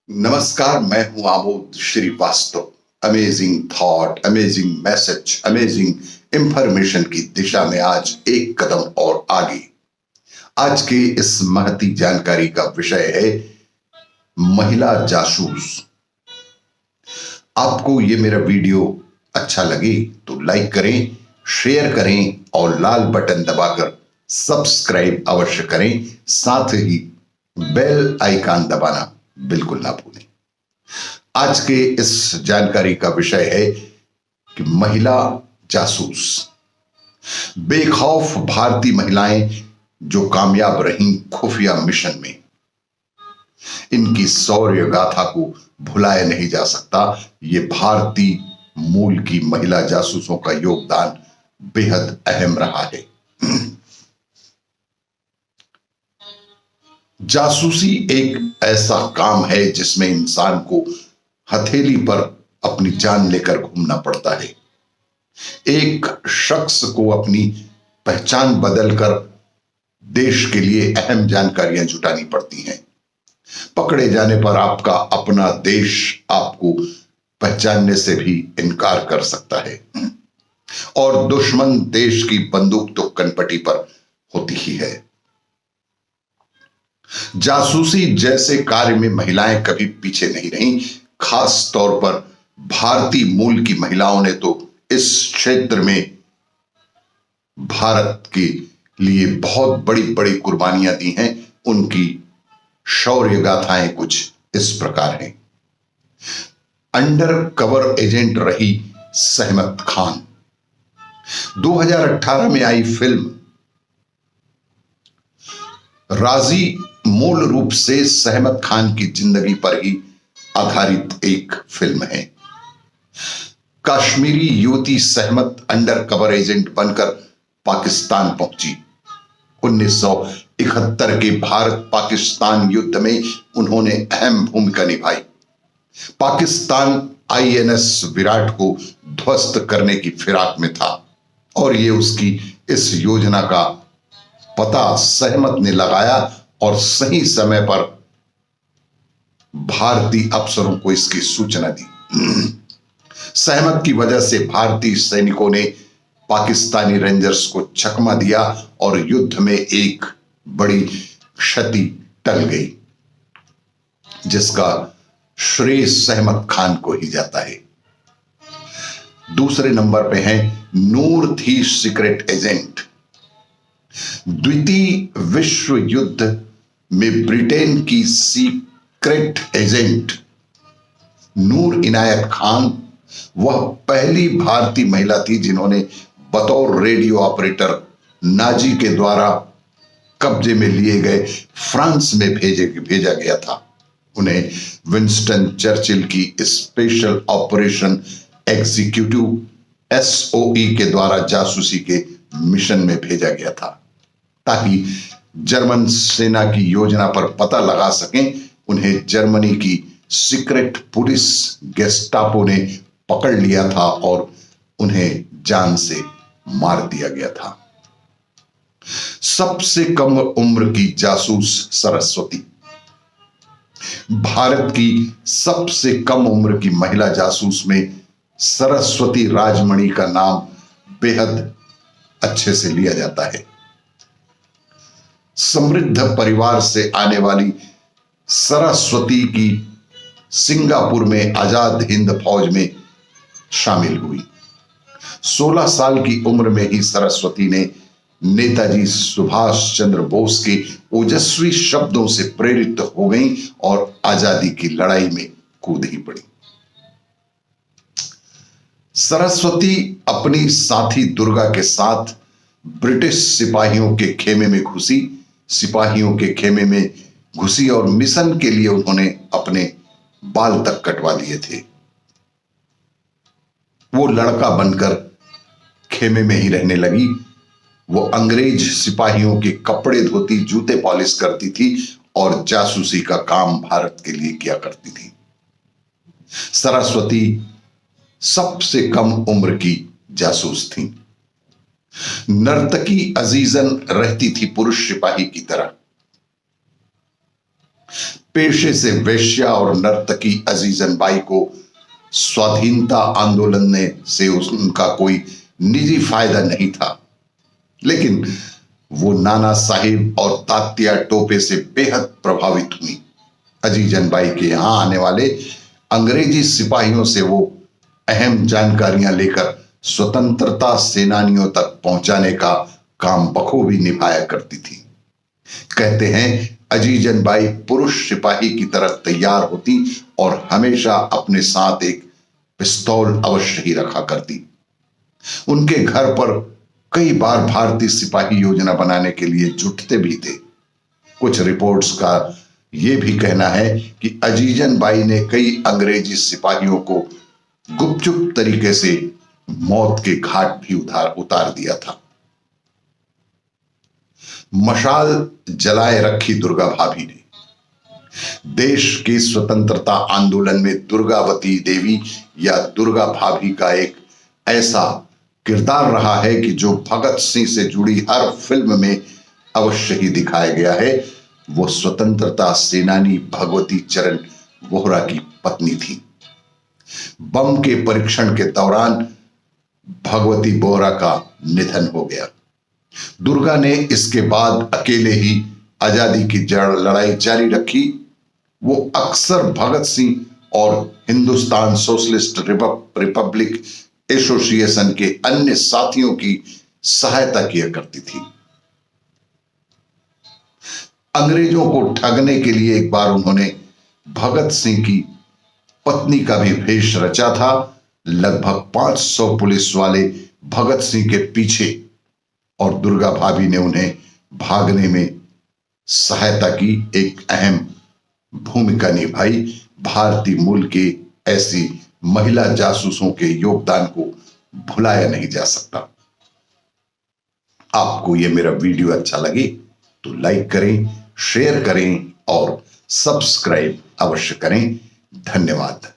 नमस्कार, मैं हूं Amod Srivastava. Amazing thought, amazing message, amazing information की दिशा में आज एक कदम और आगे। आज के इस महती जानकारी का विषय है महिला जासूस। आपको ये मेरा वीडियो अच्छा लगे तो लाइक करें, शेयर करें और लाल बटन दबाकर सब्सक्राइब अवश्य करें। साथ ही बेल आइकन दबाना बिल्कुल ना भूलें। आज के इस जानकारी का विषय है कि महिला जासूस। बेखौफ भारतीय महिलाएं जो कामयाब रहीं खुफिया मिशन में, इनकी शौर्य गाथा को भुलाया नहीं जा सकता। ये भारतीय मूल की महिला जासूसों का योगदान बेहद अहम रहा है। जासूसी एक ऐसा काम है जिसमें इंसान को हथेली पर अपनी जान लेकर घूमना पड़ता है। एक शख्स को अपनी पहचान बदलकर देश के लिए अहम जानकारियां जुटानी पड़ती हैं। पकड़े जाने पर आपका अपना देश आपको पहचानने से भी इनकार कर सकता है और दुश्मन देश की बंदूक तो कनपटी पर होती ही है। जासूसी जैसे कार्य में महिलाएं कभी पीछे नहीं रहीं। खास तौर पर भारतीय मूल की महिलाओं ने तो इस क्षेत्र में भारत के लिए बहुत बड़ी बड़ी कुर्बानियां दी हैं। उनकी शौर्य गाथाएं कुछ इस प्रकार हैं। अंडर कवर एजेंट रही सहमत खान। 2018 में आई फिल्म राजी मूल रूप से सहमत खान की जिंदगी पर ही आधारित एक फिल्म है। कश्मीरी युवती सहमत अंडर कवर एजेंट बनकर पाकिस्तान पहुंची। 1971 के भारत पाकिस्तान युद्ध में उन्होंने अहम भूमिका निभाई। पाकिस्तान आईएनएस विराट को ध्वस्त करने की फिराक में था और ये उसकी इस योजना का पता सहमत ने लगाया और सही समय पर भारतीय अफसरों को इसकी सूचना दी। सहमत की वजह से भारतीय सैनिकों ने पाकिस्तानी रेंजर्स को चकमा दिया और युद्ध में एक बड़ी क्षति टल गई, जिसका श्रेय सहमत खान को ही जाता है। दूसरे नंबर पे है नूर थी सीक्रेट एजेंट। द्वितीय विश्व युद्ध में ब्रिटेन की सीक्रेट एजेंट नूर इनायत खान वह पहली भारतीय महिला थी जिन्होंने बतौर रेडियो ऑपरेटर नाजी के द्वारा कब्जे में लिए गए फ्रांस में भेजा गया था। उन्हें विंस्टन चर्चिल की स्पेशल ऑपरेशन एग्जीक्यूटिव एसओई के द्वारा जासूसी के मिशन में भेजा गया था ताकि जर्मन सेना की योजना पर पता लगा सकें। उन्हें जर्मनी की सीक्रेट पुलिस गेस्टापो ने पकड़ लिया था और उन्हें जान से मार दिया गया था। सबसे कम उम्र की जासूस सरस्वती। भारत की सबसे कम उम्र की महिला जासूस में सरस्वती राजमणि का नाम बेहद अच्छे से लिया जाता है। समृद्ध परिवार से आने वाली सरस्वती की सिंगापुर में आजाद हिंद फौज में शामिल हुई। 16 साल की उम्र में ही सरस्वती ने नेताजी सुभाष चंद्र बोस के ओजस्वी शब्दों से प्रेरित हो गई और आजादी की लड़ाई में कूद ही पड़ी। सरस्वती अपनी साथी दुर्गा के साथ ब्रिटिश सिपाहियों के खेमे में घुसी। सिपाहियों के खेमे में घुसी और मिशन के लिए उन्होंने अपने बाल तक कटवा लिए थे। वो लड़का बनकर खेमे में ही रहने लगी। वो अंग्रेज सिपाहियों के कपड़े धोती, जूते पॉलिश करती थी और जासूसी का काम भारत के लिए किया करती थी। सरस्वती सबसे कम उम्र की जासूस थी। नर्तकी अजीजन रहती थी पुरुष सिपाही की तरह। पेशे से वेश्या और नर्तकी अजीजन बाई को स्वाधीनता आंदोलन ने से उनका कोई निजी फायदा नहीं था, लेकिन वो नाना साहिब और तात्या टोपे से बेहद प्रभावित हुई। अजीजन बाई के यहां आने वाले अंग्रेजी सिपाहियों से वो अहम जानकारियां लेकर स्वतंत्रता सेनानियों तक पहुंचाने का काम बखूबी निभाया करती थी। कहते हैं अजीजन बाई पुरुष सिपाही की तरह तैयार होती और हमेशा अपने साथ एक पिस्तौल अवश्य ही रखा करती। उनके घर पर कई बार भारतीय सिपाही योजना बनाने के लिए जुटते भी थे। कुछ रिपोर्ट्स का यह भी कहना है कि अजीजन बाई ने कई अंग्रेजी सिपाहियों को गुपचुप तरीके से मौत के घाट भी उतार दिया था। मशाल जलाए रखी दुर्गा भाभी ने। देश के स्वतंत्रता आंदोलन में दुर्गावती देवी या दुर्गा भाभी का एक ऐसा किरदार रहा है कि जो भगत सिंह से जुड़ी हर फिल्म में अवश्य ही दिखाया गया है। वो स्वतंत्रता सेनानी भगवती चरण वोहरा की पत्नी थी। बम के परीक्षण के दौरान भगवती बोहरा का निधन हो गया। दुर्गा ने इसके बाद अकेले ही आजादी की लड़ाई जारी रखी। वो अक्सर भगत सिंह और हिंदुस्तान सोशलिस्ट रिपब्लिक एसोसिएशन के अन्य साथियों की सहायता किया करती थी। अंग्रेजों को ठगने के लिए एक बार उन्होंने भगत सिंह की पत्नी का भी भेष रचा था। लगभग 500 पुलिस वाले भगत सिंह के पीछे और दुर्गा भाभी ने उन्हें भागने में सहायता की, एक अहम भूमिका निभाई। भारतीय मूल के ऐसी महिला जासूसों के योगदान को भुलाया नहीं जा सकता। आपको यह मेरा वीडियो अच्छा लगे तो लाइक करें, शेयर करें और सब्सक्राइब अवश्य करें। धन्यवाद।